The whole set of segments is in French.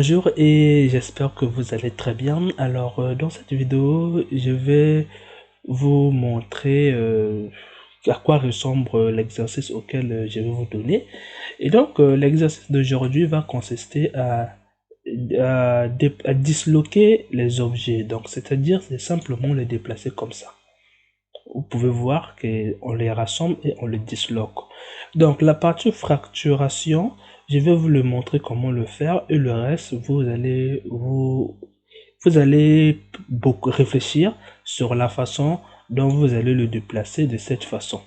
Bonjour et j'espère que vous allez très bien. Alors dans cette vidéo, je vais vous montrer à quoi ressemble l'exercice auquel je vais vous donner. Et donc l'exercice d'aujourd'hui va consister à disloquer les objets. Donc c'est-à-dire c'est simplement les déplacer comme ça. Vous pouvez voir qu'on les rassemble et on les disloque. Donc la partie fracturation, je vais vous le montrer comment le faire et le reste, vous allez beaucoup réfléchir sur la façon dont vous allez le déplacer de cette façon.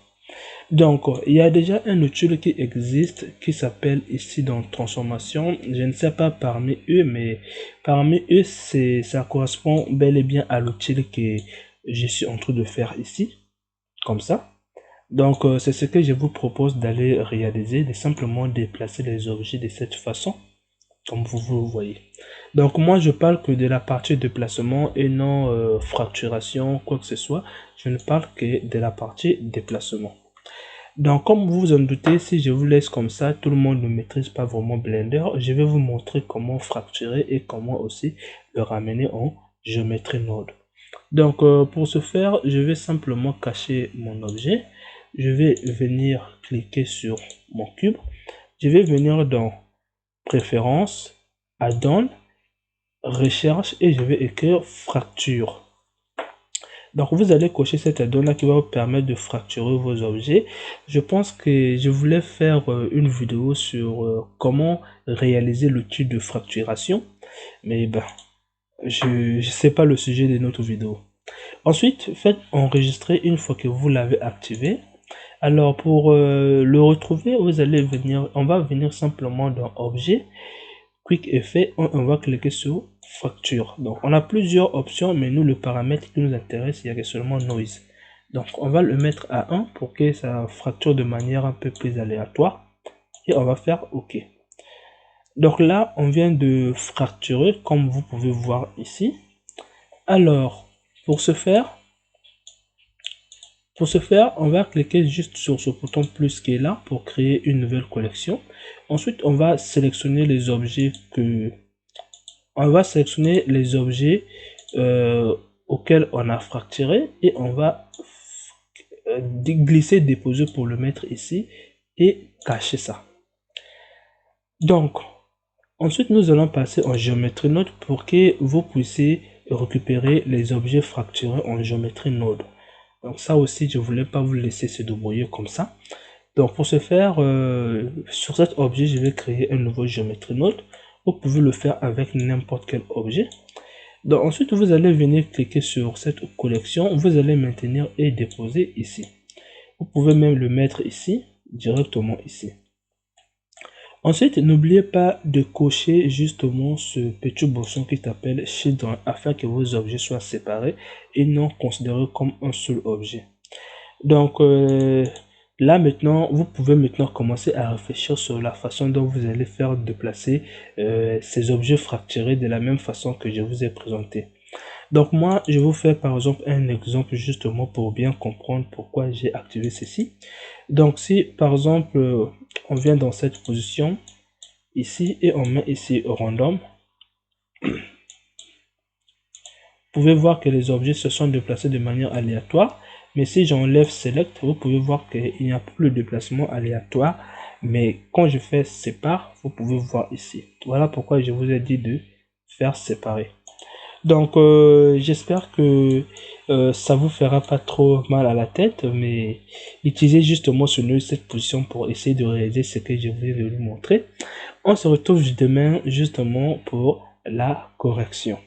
Donc, il y a déjà un outil qui existe qui s'appelle ici dans transformation. Je ne sais pas parmi eux, mais parmi eux, ça correspond bel et bien à l'outil que je suis en train de faire ici, comme ça. Donc, c'est ce que je vous propose d'aller réaliser, de simplement déplacer les objets de cette façon, comme vous voyez. Donc, moi, je parle que de la partie déplacement et non fracturation, quoi que ce soit. Je ne parle que de la partie déplacement. Donc, comme vous vous en doutez, si je vous laisse comme ça, tout le monde ne maîtrise pas vraiment Blender. Je vais vous montrer comment fracturer et comment aussi le ramener en géométrie node. Donc, pour ce faire, je vais simplement cacher mon objet. Je vais venir cliquer sur mon cube. Je vais venir dans Préférences, Add-on, Recherche et je vais écrire Fracture. Donc vous allez cocher cet add-on là qui va vous permettre de fracturer vos objets. Je pense que je voulais faire une vidéo sur comment réaliser l'outil de fracturation. Mais ben, je sais pas le sujet de notre vidéo. Ensuite, faites enregistrer une fois que vous l'avez activé. Alors pour le retrouver, vous allez venir, on va venir simplement dans Objet, Quick Effect, on va cliquer sur Fracture. Donc on a plusieurs options, mais nous le paramètre qui nous intéresse, il y a seulement Noise. Donc on va le mettre à 1 pour que ça fracture de manière un peu plus aléatoire. Et on va faire OK. Donc là, on vient de fracturer, comme vous pouvez voir ici. Alors, pour ce faire, on va cliquer juste sur ce bouton plus qui est là pour créer une nouvelle collection. Ensuite, on va sélectionner les objets auxquels on a fracturé et on va glisser, déposer pour le mettre ici et cacher ça. Donc, ensuite, nous allons passer en géométrie node pour que vous puissiez récupérer les objets fracturés en géométrie node. Donc ça aussi, je voulais pas vous laisser se débrouiller comme ça. Donc pour ce faire, sur cet objet, je vais créer un nouveau géométrie node. Vous pouvez le faire avec n'importe quel objet. Donc ensuite, vous allez venir cliquer sur cette collection. Vous allez maintenir et déposer ici. Vous pouvez même le mettre ici, directement ici. Ensuite, n'oubliez pas de cocher justement ce petit bouton qui s'appelle Shift afin que vos objets soient séparés et non considérés comme un seul objet. Donc là maintenant, vous pouvez maintenant commencer à réfléchir sur la façon dont vous allez faire déplacer ces objets fracturés de la même façon que je vous ai présenté. Donc moi, je vais vous faire par exemple un exemple justement pour bien comprendre pourquoi j'ai activé ceci. Donc si par exemple, on vient dans cette position ici et on met ici random, vous pouvez voir que les objets se sont déplacés de manière aléatoire. Mais si j'enlève select, vous pouvez voir qu'il n'y a plus de déplacement aléatoire. Mais quand je fais sépare, vous pouvez voir ici. Voilà pourquoi je vous ai dit de faire séparer. Donc j'espère que ça vous fera pas trop mal à la tête, mais utilisez justement cette position pour essayer de réaliser ce que je voulais vous montrer. On se retrouve demain justement pour la correction.